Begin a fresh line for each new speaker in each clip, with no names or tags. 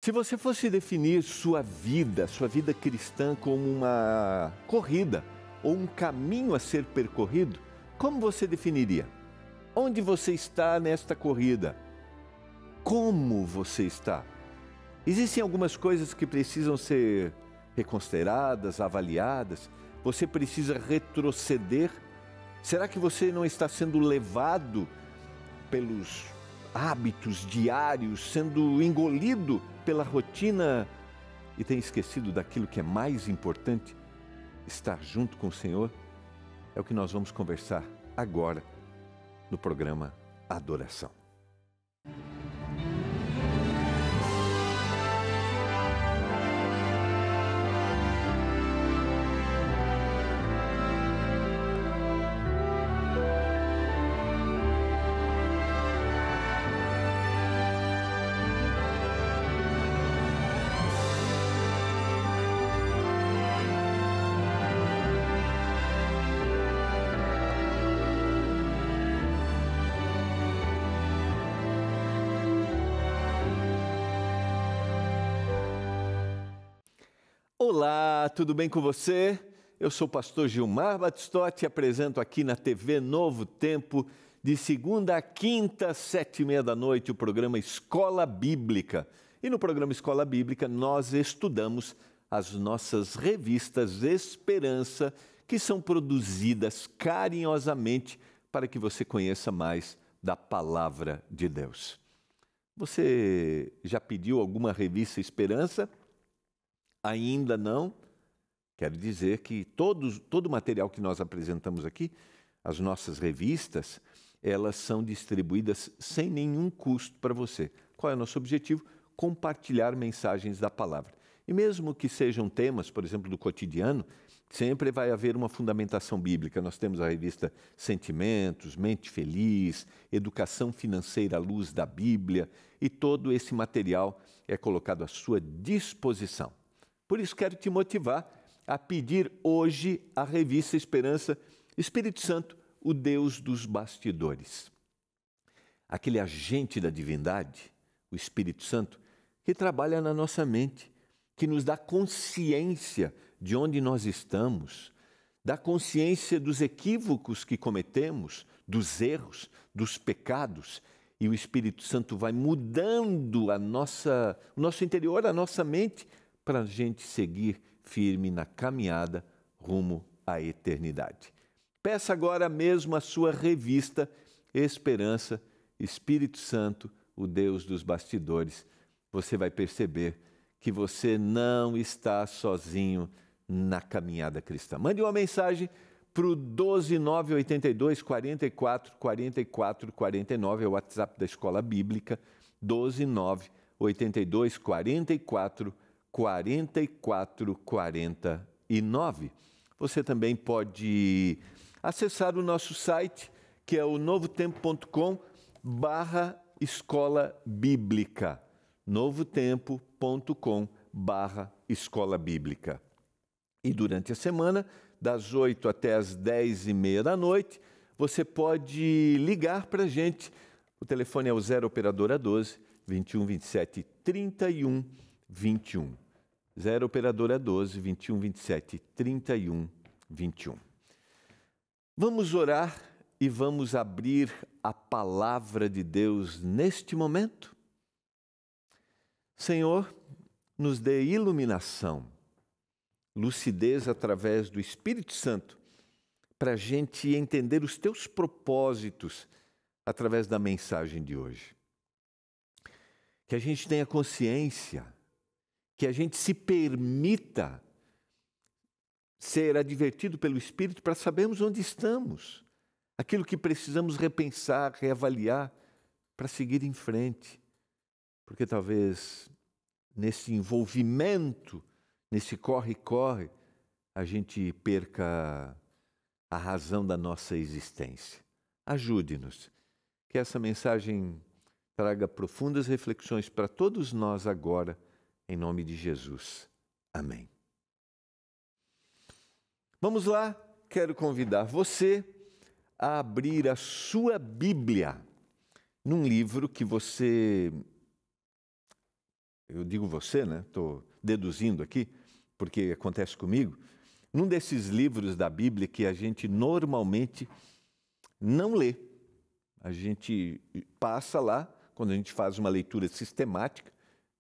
Se você fosse definir sua vida cristã como uma corrida ou um caminho a ser percorrido, como você definiria? Onde você está nesta corrida? Como você está? Existem algumas coisas que precisam ser reconsideradas, avaliadas. Você precisa retroceder. Será que você não está sendo levado pelos hábitos diários, sendo engolido pela rotina e tem esquecido daquilo que é mais importante? Estar junto com o Senhor? É o que nós vamos conversar agora no programa Adoração. Olá, tudo bem com você? Eu sou o pastor Gilmar Batistotti e apresento aqui na TV Novo Tempo, de segunda a quinta, 7h30 o programa Escola Bíblica. E no programa Escola Bíblica nós estudamos as nossas revistas Esperança, que são produzidas carinhosamente para que você conheça mais da Palavra de Deus. Você já pediu alguma revista Esperança? Ainda não? Quero dizer que todo o material que nós apresentamos aqui, as nossas revistas, elas são distribuídas sem nenhum custo para você. Qual é o nosso objetivo? Compartilhar mensagens da palavra. E mesmo que sejam temas, por exemplo, do cotidiano, sempre vai haver uma fundamentação bíblica. Nós temos a revista Sentimentos, Mente Feliz, Educação Financeira à Luz da Bíblia, e todo esse material é colocado à sua disposição. Por isso quero te motivar a pedir hoje a revista Esperança, Espírito Santo, o Deus dos bastidores. Aquele agente da divindade, o Espírito Santo, que trabalha na nossa mente, que nos dá consciência de onde nós estamos, dá consciência dos equívocos que cometemos, dos erros, dos pecados, e o Espírito Santo vai mudando o nosso interior, a nossa mente, para a gente seguir firme na caminhada rumo à eternidade. Peça agora mesmo a sua revista Esperança, Espírito Santo, o Deus dos bastidores. Você vai perceber que você não está sozinho na caminhada cristã. Mande uma mensagem para o 12982 44 44 49, é o WhatsApp da Escola Bíblica, 12982 44 44 49. Você também pode acessar o nosso site, que é o novotempo.com/escola bíblica. novotempo.com/escola bíblica. E durante a semana, das 8 até as 10h30, você pode ligar para a gente. O telefone é o 0 operadora 12 21 27 31 21. 0 operadora 12 21 27 31 21. Vamos orar e vamos abrir a palavra de Deus neste momento? Senhor, nos dê iluminação, lucidez através do Espírito Santo, para a gente entender os teus propósitos através da mensagem de hoje. Que a gente tenha consciência, que a gente se permita ser advertido pelo Espírito para sabermos onde estamos, aquilo que precisamos repensar, reavaliar, para seguir em frente. Porque talvez nesse envolvimento, nesse corre-corre, a gente perca a razão da nossa existência. Ajude-nos, que essa mensagem traga profundas reflexões para todos nós agora, em nome de Jesus. Amém. Vamos lá, quero convidar você a abrir a sua Bíblia num livro que você eu digo você, né? Estou deduzindo aqui, porque acontece comigo, num desses livros da Bíblia que a gente normalmente não lê. A gente passa lá, quando a gente faz uma leitura sistemática,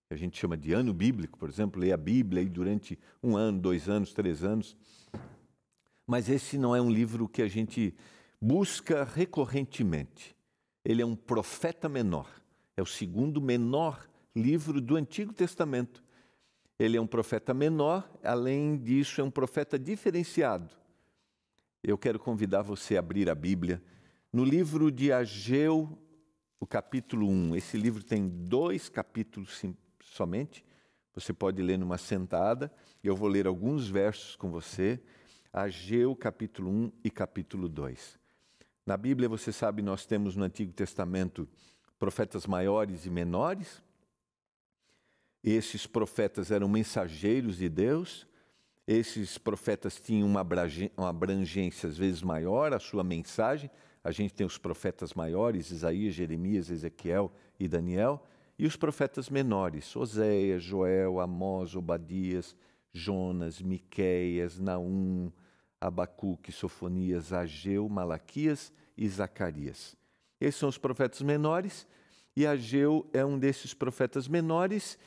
que a gente chama de ano bíblico, por exemplo, lê a Bíblia aí durante 1 ano, 2 anos, 3 anos. Mas esse não é um livro que a gente busca recorrentemente. Ele é um profeta menor. É o segundo menor livro do Antigo Testamento. Ele é um profeta menor, além disso, é um profeta diferenciado. Eu quero convidar você a abrir a Bíblia no livro de Ageu, o capítulo 1. Esse livro tem 2 capítulos somente. Você pode ler numa sentada. Eu vou ler alguns versos com você. Ageu, capítulo 1 e capítulo 2. Na Bíblia, você sabe, nós temos no Antigo Testamento profetas maiores e menores. Esses profetas eram mensageiros de Deus. Esses profetas tinham uma abrangência às vezes maior, a sua mensagem. A gente tem os profetas maiores, Isaías, Jeremias, Ezequiel e Daniel, e os profetas menores, Oséias, Joel, Amós, Obadias, Jonas, Miqueias, Naum, Abacuque, Sofonias, Ageu, Malaquias e Zacarias. Esses são os profetas menores, e Ageu é um desses profetas menores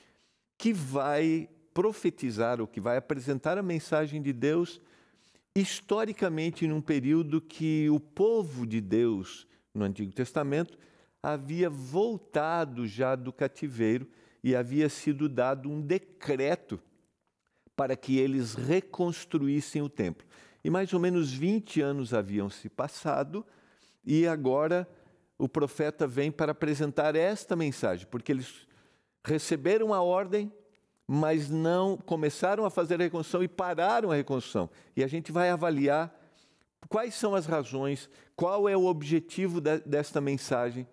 que vai profetizar, ou que vai apresentar a mensagem de Deus historicamente num período que o povo de Deus no Antigo Testamento havia voltado já do cativeiro e havia sido dado um decreto para que eles reconstruíssem o templo. E mais ou menos 20 anos haviam se passado e agora o profeta vem para apresentar esta mensagem, porque eles receberam a ordem, mas não começaram a fazer a reconstrução e pararam a reconstrução. E a gente vai avaliar quais são as razões, qual é o objetivo desta mensagem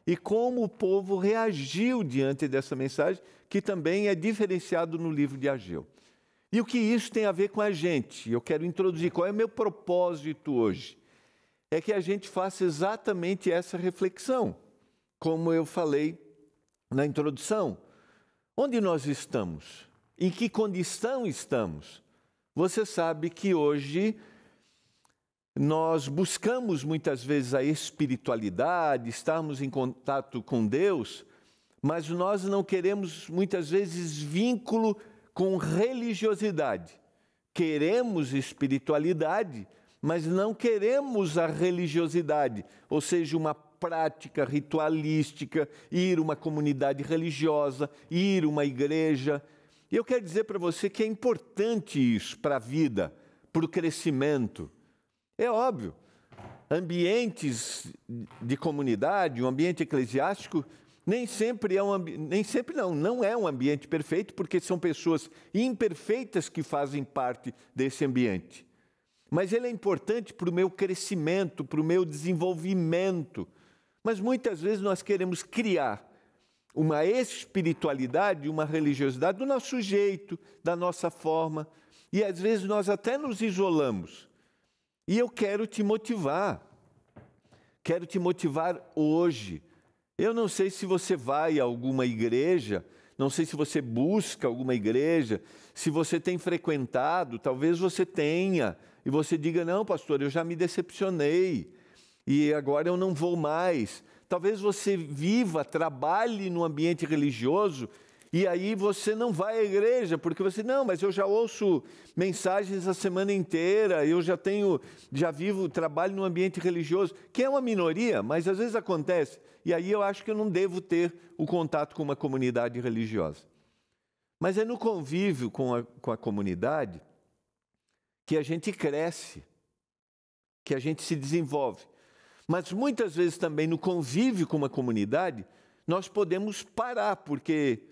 e como o povo reagiu diante dessa mensagem, que também é diferenciado no livro de Ageu. E o que isso tem a ver com a gente? Eu quero introduzir qual é o meu propósito hoje. É que a gente faça exatamente essa reflexão, como eu falei na introdução. Onde nós estamos? Em que condição estamos? Você sabe que hoje nós buscamos muitas vezes a espiritualidade, estamos em contato com Deus, mas nós não queremos muitas vezes vínculo com religiosidade. Queremos espiritualidade, mas não queremos a religiosidade, ou seja, uma prática ritualística, ir a uma comunidade religiosa, ir a uma igreja. E eu quero dizer para você que é importante isso para a vida, para o crescimento. É óbvio, ambientes de comunidade, um ambiente eclesiástico, não é um ambiente perfeito, porque são pessoas imperfeitas que fazem parte desse ambiente. Mas ele é importante para o meu crescimento, para o meu desenvolvimento. Mas muitas vezes nós queremos criar uma espiritualidade, uma religiosidade do nosso jeito, da nossa forma, e às vezes nós até nos isolamos. E eu quero te motivar hoje. Eu não sei se você vai a alguma igreja, não sei se você busca alguma igreja, se você tem frequentado, talvez você tenha, e você diga, não, pastor, eu já me decepcionei, e agora eu não vou mais. Talvez você trabalhe no ambiente religioso, e aí você não vai à igreja, porque você, não, mas eu já ouço mensagens a semana inteira, eu trabalho no ambiente religioso, que é uma minoria, mas às vezes acontece. E aí eu acho que eu não devo ter o contato com uma comunidade religiosa. Mas é no convívio com a comunidade que a gente cresce, que a gente se desenvolve. Mas muitas vezes também no convívio com uma comunidade, nós podemos parar, porque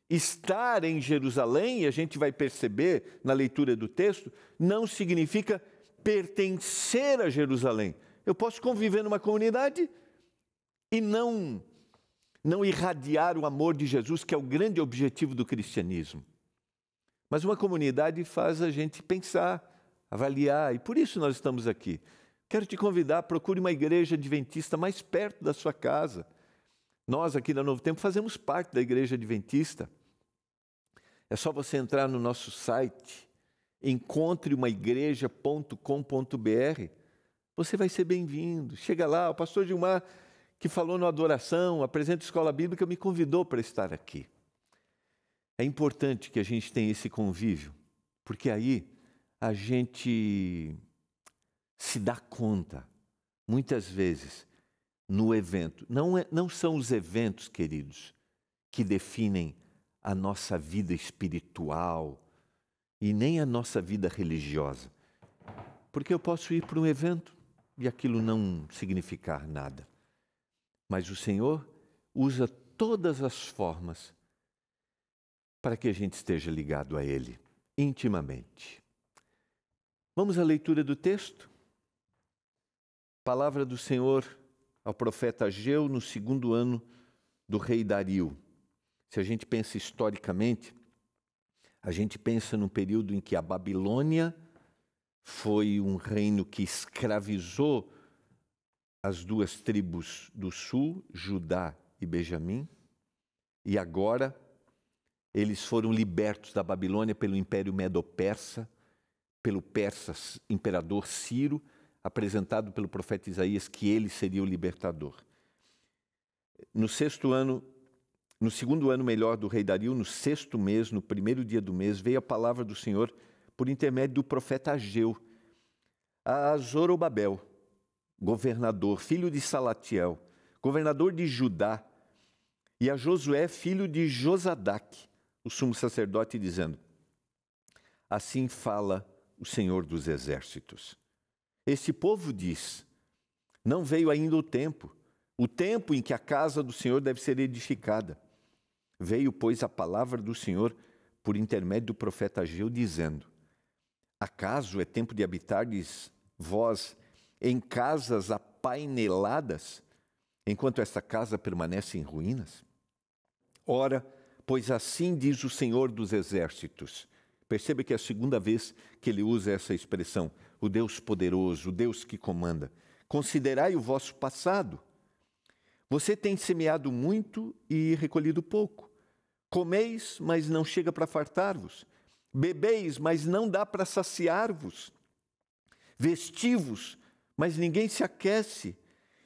estar em Jerusalém, e a gente vai perceber na leitura do texto, não significa pertencer a Jerusalém. Eu posso conviver numa comunidade e não irradiar o amor de Jesus, que é o grande objetivo do cristianismo. Mas uma comunidade faz a gente pensar, avaliar, e por isso nós estamos aqui. Quero te convidar, procure uma igreja adventista mais perto da sua casa. Nós aqui na Novo Tempo fazemos parte da igreja adventista. É só você entrar no nosso site, encontreumaigreja.com.br. Você vai ser bem-vindo. Chega lá, o pastor Gilmar, que falou na adoração, apresenta escola bíblica, me convidou para estar aqui. É importante que a gente tenha esse convívio, porque aí a gente se dá conta, muitas vezes, no evento. Não são os eventos, queridos, que definem a nossa vida espiritual e nem a nossa vida religiosa. Porque eu posso ir para um evento e aquilo não significar nada. Mas o Senhor usa todas as formas para que a gente esteja ligado a Ele, intimamente. Vamos à leitura do texto? Palavra do Senhor ao profeta Ageu no 2º ano do rei Dario. Se a gente pensa historicamente, a gente pensa no período em que a Babilônia foi um reino que escravizou as 2 tribos do sul, Judá e Benjamim, e agora eles foram libertos da Babilônia pelo Império Medo-Persa, pelo imperador Ciro, apresentado pelo profeta Isaías que ele seria o libertador. No 2º ano melhor do rei Dario, no 6º mês, no 1º dia do mês, veio a palavra do Senhor por intermédio do profeta Ageu a Zorobabel, governador, filho de Salatiel, governador de Judá, e a Josué, filho de Josadaque, o sumo sacerdote, dizendo: assim fala o Senhor dos exércitos. Este povo diz: não veio ainda o tempo em que a casa do Senhor deve ser edificada. Veio, pois, a palavra do Senhor por intermédio do profeta Ageu, dizendo: acaso é tempo de habitardes vós em casas apaineladas, enquanto esta casa permanece em ruínas? Ora, pois assim diz o Senhor dos exércitos. Perceba que é a 2ª vez que ele usa essa expressão, o Deus poderoso, o Deus que comanda. Considerai o vosso passado. Você tem semeado muito e recolhido pouco. Comeis, mas não chega para fartar-vos. Bebeis, mas não dá para saciar-vos. Vestivos, mas ninguém se aquece.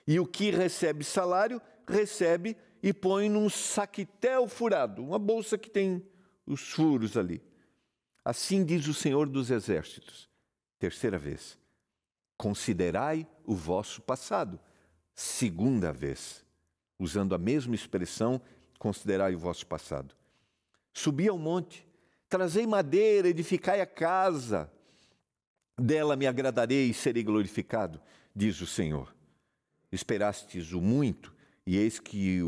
E o que recebe salário, recebe e põe num saquitel furado, uma bolsa que tem os furos ali. Assim diz o Senhor dos exércitos. 3ª vez. Considerai o vosso passado. 2ª vez. Usando a mesma expressão, considerai o vosso passado. Subi ao monte, trazei madeira, edificai a casa. Dela me agradarei e serei glorificado, diz o Senhor. Esperastes o muito, e eis que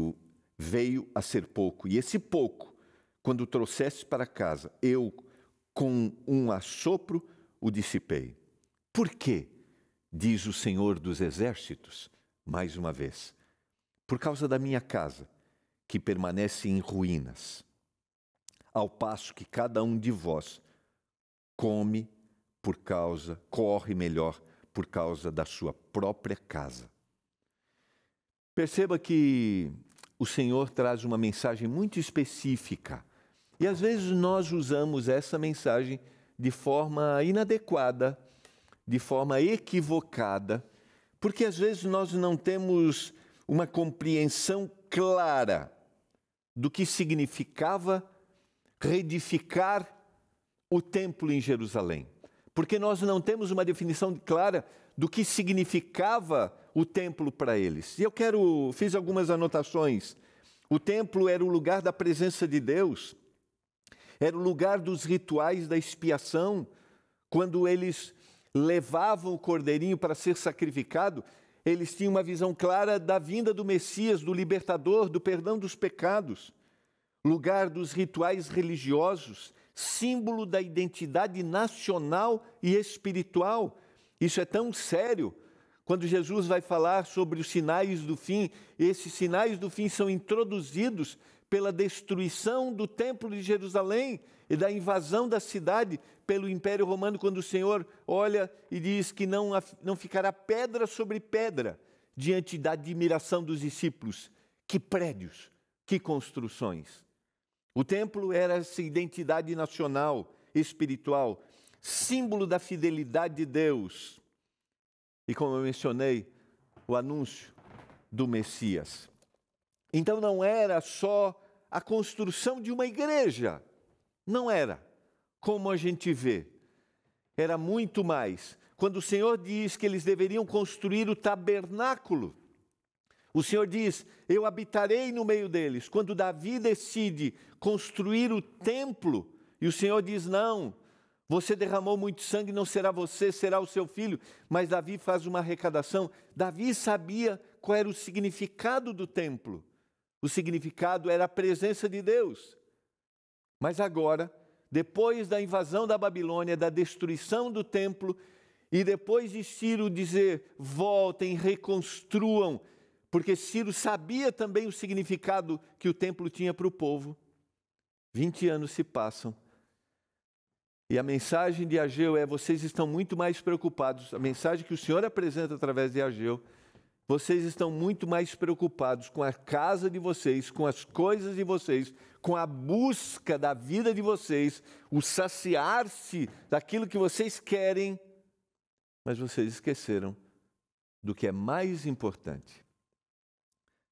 veio a ser pouco. E esse pouco, quando o trouxestes para casa, eu, com um assopro, o dissipei. Por quê? Diz o Senhor dos exércitos, mais uma vez. Por causa da minha casa, que permanece em ruínas, ao passo que cada um de vós corre melhor por causa da sua própria casa. Perceba que o Senhor traz uma mensagem muito específica. E às vezes nós usamos essa mensagem de forma inadequada, de forma equivocada, porque às vezes nós não temos uma compreensão clara do que significava reedificar o templo em Jerusalém. Porque nós não temos uma definição clara do que significava o templo para eles. E fiz algumas anotações. O templo era o lugar da presença de Deus, era o lugar dos rituais da expiação. Quando eles levavam o cordeirinho para ser sacrificado, eles tinham uma visão clara da vinda do Messias, do libertador, do perdão dos pecados. Lugar dos rituais religiosos, símbolo da identidade nacional e espiritual. Isso é tão sério. Quando Jesus vai falar sobre os sinais do fim, esses sinais do fim são introduzidos pela destruição do Templo de Jerusalém e da invasão da cidade pelo Império Romano, quando o Senhor olha e diz que não ficará pedra sobre pedra diante da admiração dos discípulos. Que prédios, que construções! O templo era essa identidade nacional, espiritual, símbolo da fidelidade de Deus. E como eu mencionei, o anúncio do Messias. Então não era só a construção de uma igreja, não era, como a gente vê. Era muito mais. Quando o Senhor diz que eles deveriam construir o tabernáculo, o Senhor diz, eu habitarei no meio deles. Quando Davi decide construir o templo, e o Senhor diz, não, você derramou muito sangue, não será você, será o seu filho. Mas Davi faz uma arrecadação. Davi sabia qual era o significado do templo. O significado era a presença de Deus. Mas agora, depois da invasão da Babilônia, da destruição do templo, e depois de Ciro dizer, voltem, reconstruam, porque Ciro sabia também o significado que o templo tinha para o povo. 20 anos se passam. E a mensagem de Ageu é, vocês estão muito mais preocupados, a mensagem que o Senhor apresenta através de Ageu, vocês estão muito mais preocupados com a casa de vocês, com as coisas de vocês, com a busca da vida de vocês, o saciar-se daquilo que vocês querem, mas vocês esqueceram do que é mais importante.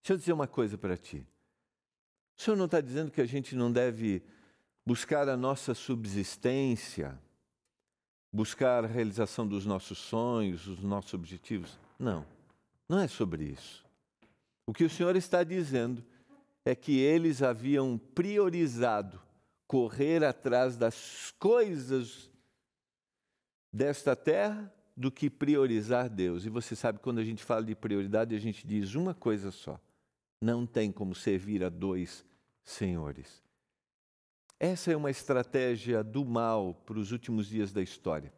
Deixa eu dizer uma coisa para ti. O Senhor não está dizendo que a gente não deve buscar a nossa subsistência, buscar a realização dos nossos sonhos, os nossos objetivos? Não, não é sobre isso. O que o Senhor está dizendo é que eles haviam priorizado correr atrás das coisas desta terra do que priorizar Deus. E você sabe, quando a gente fala de prioridade, a gente diz uma coisa só. Não tem como servir a dois senhores. Essa é uma estratégia do mal para os últimos dias da história.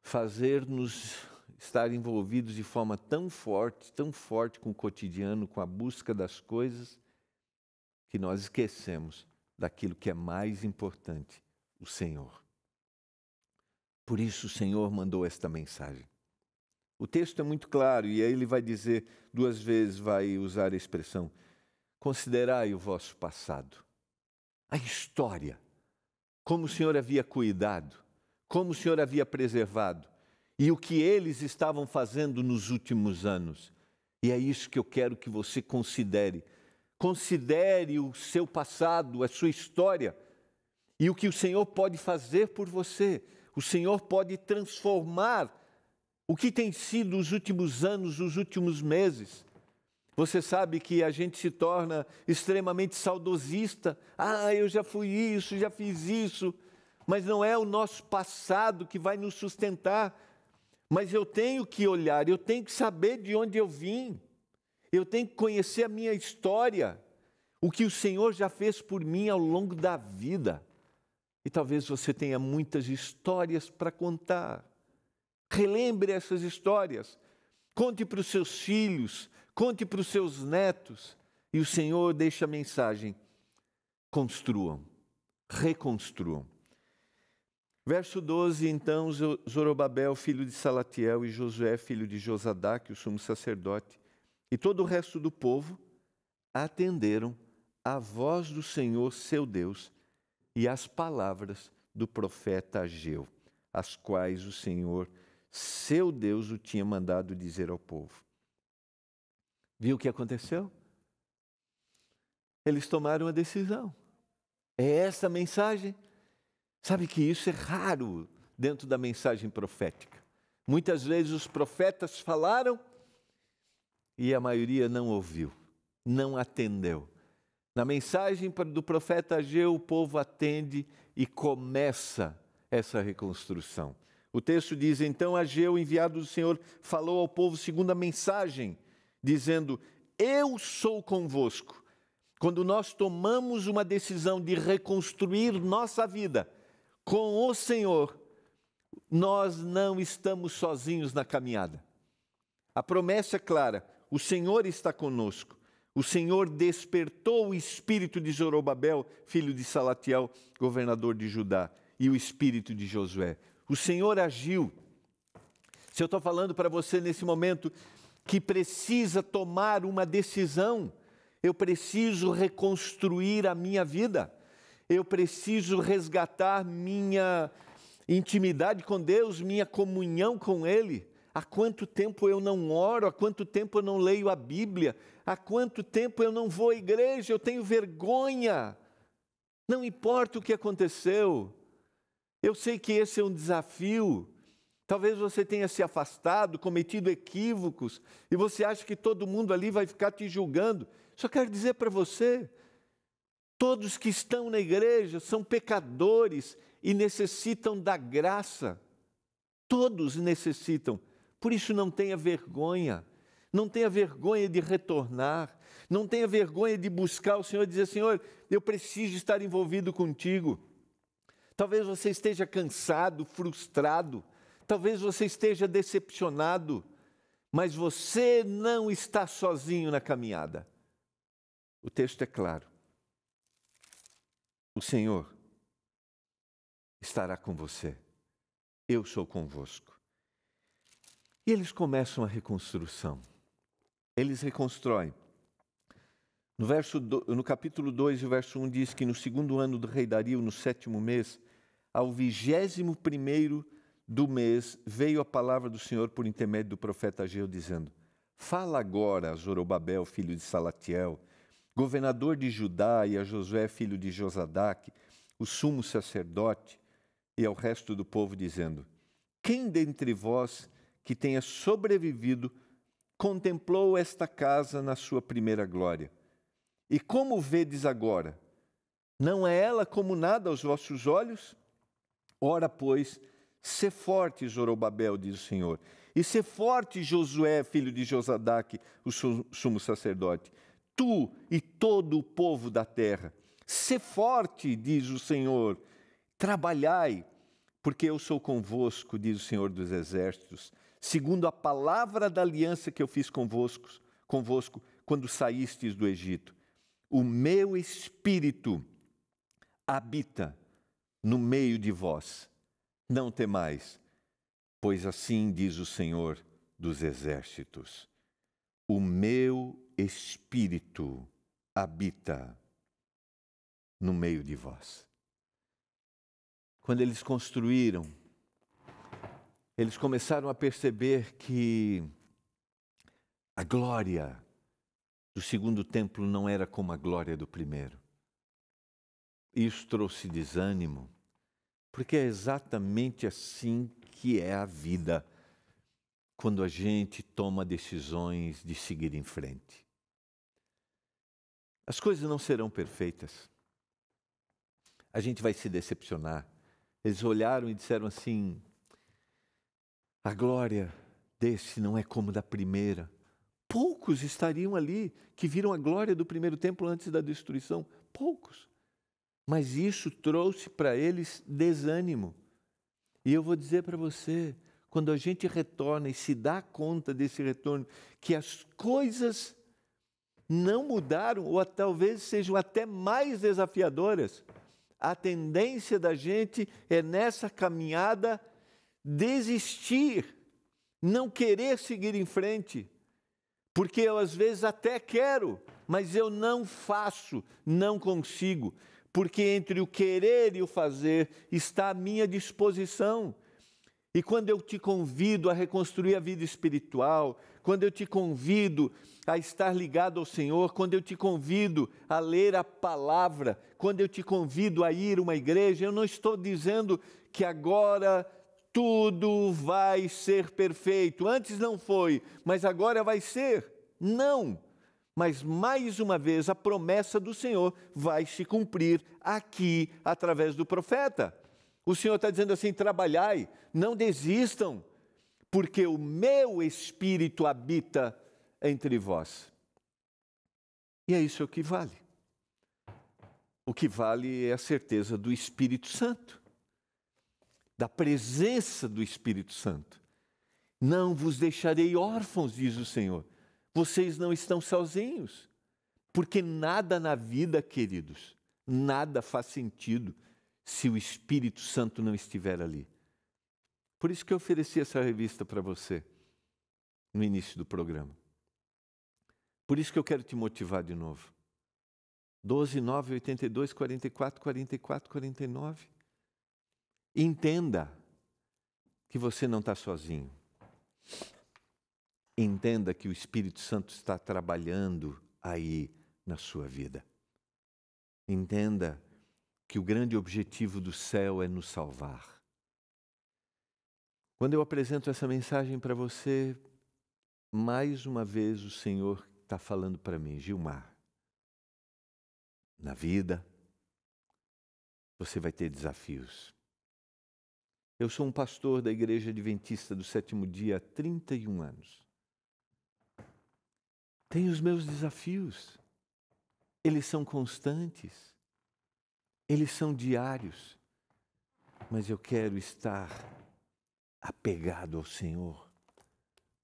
Fazer-nos estar envolvidos de forma tão forte com o cotidiano, com a busca das coisas, que nós esquecemos daquilo que é mais importante, o Senhor. Por isso o Senhor mandou esta mensagem. O texto é muito claro, e aí ele vai dizer, 2 vezes vai usar a expressão, considerai o vosso passado, a história, como o Senhor havia cuidado, como o Senhor havia preservado, e o que eles estavam fazendo nos últimos anos. E é isso que eu quero que você considere. Considere o seu passado, a sua história, e o que o Senhor pode fazer por você. O Senhor pode transformar o que tem sido os últimos anos, os últimos meses. Você sabe que a gente se torna extremamente saudosista. Eu já fui isso, já fiz isso. Mas não é o nosso passado que vai nos sustentar. Mas eu tenho que olhar, eu tenho que saber de onde eu vim. Eu tenho que conhecer a minha história. O que o Senhor já fez por mim ao longo da vida. E talvez você tenha muitas histórias para contar. Relembre essas histórias. Conte para os seus filhos, conte para os seus netos. E o Senhor deixa a mensagem. Construam, reconstruam. Verso 12, então, Zorobabel, filho de Salatiel, e Josué, filho de Josadaque, o sumo sacerdote, e todo o resto do povo atenderam à voz do Senhor, seu Deus, e às palavras do profeta Ageu, as quais o Senhor, seu Deus, o tinha mandado dizer ao povo. Viu o que aconteceu? Eles tomaram a decisão. É essa a mensagem? Sabe que isso é raro dentro da mensagem profética. Muitas vezes os profetas falaram e a maioria não ouviu, não atendeu. Na mensagem do profeta Ageu, o povo atende e começa essa reconstrução. O texto diz, então Ageu, enviado do Senhor, falou ao povo segundo a mensagem, dizendo, eu sou convosco. Quando nós tomamos uma decisão de reconstruir nossa vida com o Senhor, nós não estamos sozinhos na caminhada. A promessa é clara, o Senhor está conosco. O Senhor despertou o espírito de Zorobabel, filho de Salatiel, governador de Judá, e o espírito de Josué. O Senhor agiu. Se eu estou falando para você nesse momento que precisa tomar uma decisão, Eu preciso reconstruir a minha vida. Eu preciso resgatar minha intimidade com Deus, minha comunhão com Ele. Há quanto tempo eu não oro, há quanto tempo eu não leio a Bíblia, há quanto tempo eu não vou à igreja, eu tenho vergonha. Não importa o que aconteceu. Eu sei que esse é um desafio. Talvez você tenha se afastado, cometido equívocos, e você acha que todo mundo ali vai ficar te julgando. Só quero dizer para você, todos que estão na igreja são pecadores e necessitam da graça. Todos necessitam. Por isso não tenha vergonha. Não tenha vergonha de retornar. Não tenha vergonha de buscar o Senhor e dizer, Senhor, eu preciso estar envolvido contigo. Talvez você esteja cansado, frustrado. Talvez você esteja decepcionado. Mas você não está sozinho na caminhada. O texto é claro. O Senhor estará com você. Eu sou convosco. E eles começam a reconstrução. Eles reconstroem. No capítulo 2, o verso 1 diz que no 2º ano do rei Dario, no 7º mês, ao 21º do mês, veio a palavra do Senhor por intermédio do profeta Ageu, dizendo: Fala agora a Zorobabel, filho de Salatiel, governador de Judá, e a Josué, filho de Josadaque, o sumo sacerdote, e ao resto do povo, dizendo: Quem dentre vós que tenha sobrevivido contemplou esta casa na sua primeira glória? E como vedes agora? Não é ela como nada aos vossos olhos? Ora, pois, sê forte, Zorobabel, diz o Senhor, e sê forte, Josué, filho de Josadaque, o sumo sacerdote, tu e todo o povo da terra. Sê forte, diz o Senhor, trabalhai, porque eu sou convosco, diz o Senhor dos Exércitos, segundo a palavra da aliança que eu fiz convosco quando saístes do Egito. O meu Espírito habita no meio de vós. Não temais, pois assim diz o Senhor dos Exércitos. O meu Espírito habita no meio de vós. Quando eles construíram, eles começaram a perceber que a glória do segundo templo não era como a glória do primeiro. Isso trouxe desânimo, porque é exatamente assim que é a vida quando a gente toma decisões de seguir em frente. As coisas não serão perfeitas. A gente vai se decepcionar. Eles olharam e disseram assim: a glória desse não é como da primeira. Poucos estariam ali que viram a glória do primeiro templo antes da destruição. Poucos. Mas isso trouxe para eles desânimo. E eu vou dizer para você, quando a gente retorna e se dá conta desse retorno, que as coisas não mudaram, ou talvez sejam até mais desafiadoras, a tendência da gente é nessa caminhada desistir, não querer seguir em frente, porque eu às vezes até quero, mas eu não faço, não consigo, porque entre o querer e o fazer está a minha disposição. E quando eu te convido a reconstruir a vida espiritual, quando eu te convido a estar ligado ao Senhor, quando eu te convido a ler a palavra, quando eu te convido a ir a uma igreja, eu não estou dizendo que agora tudo vai ser perfeito. Antes não foi, mas agora vai ser. Não. Mas mais uma vez a promessa do Senhor vai se cumprir aqui através do profeta. O Senhor está dizendo assim: trabalhai, não desistam, porque o meu Espírito habita entre vós. E é isso que vale. O que vale é a certeza do Espírito Santo, da presença do Espírito Santo. Não vos deixarei órfãos, diz o Senhor. Vocês não estão sozinhos, porque nada na vida, queridos, nada faz sentido se o Espírito Santo não estiver ali. Por isso que eu ofereci essa revista para você no início do programa. Por isso que eu quero te motivar de novo. 12, 9, 82, 44, 44, 49. Entenda que você não está sozinho. Entenda que o Espírito Santo está trabalhando aí na sua vida. Entenda que o grande objetivo do céu é nos salvar. Quando eu apresento essa mensagem para você, mais uma vez o Senhor está falando para mim: Gilmar, na vida você vai ter desafios. Eu sou um pastor da Igreja Adventista do Sétimo Dia há 31 anos. Tenho os meus desafios. Eles são constantes. Eles são diários. Mas eu quero estar apegado ao Senhor,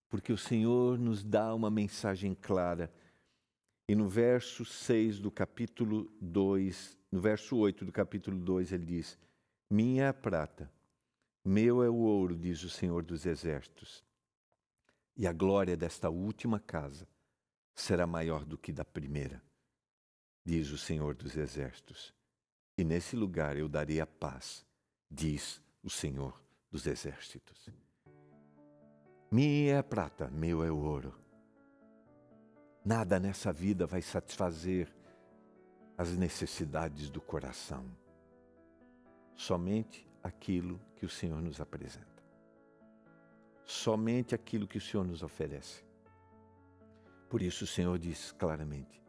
porque o Senhor nos dá uma mensagem clara. E no verso 6 do capítulo 2, no verso 8 do capítulo 2, ele diz: minha é a prata, meu é o ouro, diz o Senhor dos Exércitos, e a glória desta última casa será maior do que da primeira, diz o Senhor dos Exércitos. E nesse lugar eu darei a paz, diz o Senhor dos Exércitos. Minha é a prata, meu é o ouro. Nada nessa vida vai satisfazer as necessidades do coração. Somente aquilo que o Senhor nos apresenta. Somente aquilo que o Senhor nos oferece. Por isso o Senhor diz claramente: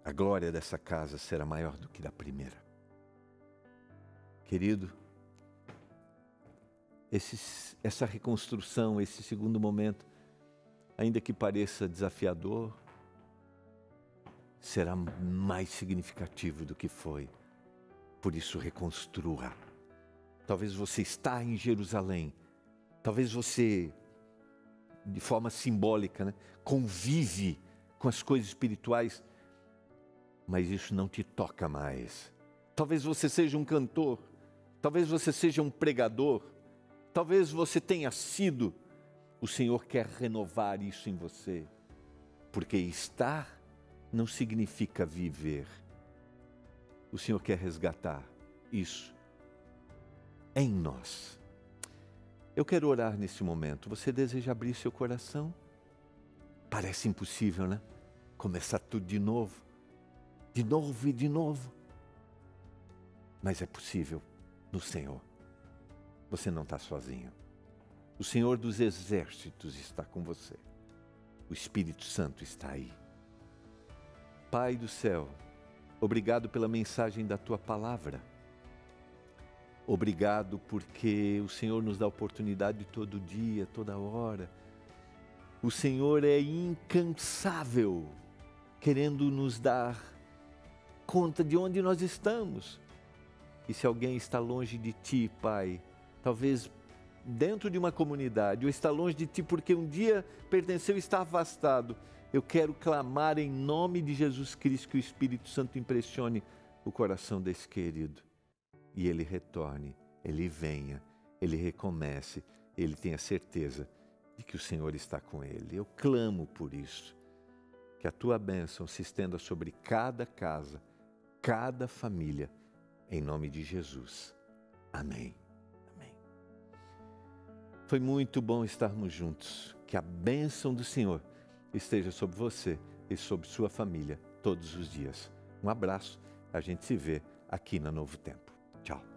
a glória dessa casa será maior do que da primeira. Querido, essa reconstrução, esse segundo momento, ainda que pareça desafiador, será mais significativo do que foi. Por isso, reconstrua. Talvez você está em Jerusalém, talvez você, de forma simbólica, convive com as coisas espirituais, mas isso não te toca mais. Talvez você seja um cantor, talvez você seja um pregador, talvez você tenha sido. O Senhor quer renovar isso em você, porque estar não significa viver. O Senhor quer resgatar isso em nós. Eu quero orar nesse momento. Você deseja abrir seu coração? Parece impossível, né? Começar tudo de novo e de novo. Mas é possível no Senhor. Você não está sozinho. O Senhor dos Exércitos está com você. O Espírito Santo está aí. Pai do céu, obrigado pela mensagem da Tua palavra. Obrigado porque o Senhor nos dá oportunidade todo dia, toda hora. O Senhor é incansável, querendo nos dar conta de onde nós estamos. E se alguém está longe de Ti, Pai, talvez dentro de uma comunidade, ou está longe de Ti porque um dia pertenceu e está afastado, eu quero clamar em nome de Jesus Cristo que o Espírito Santo impressione o coração desse querido. E ele retorne, ele venha, ele recomece, ele tenha certeza de que o Senhor está com ele. Eu clamo por isso, que a Tua bênção se estenda sobre cada casa, cada família, em nome de Jesus. Amém. Foi muito bom estarmos juntos. Que a bênção do Senhor esteja sobre você e sobre sua família todos os dias. Um abraço. A gente se vê aqui na Novo Tempo. Tchau.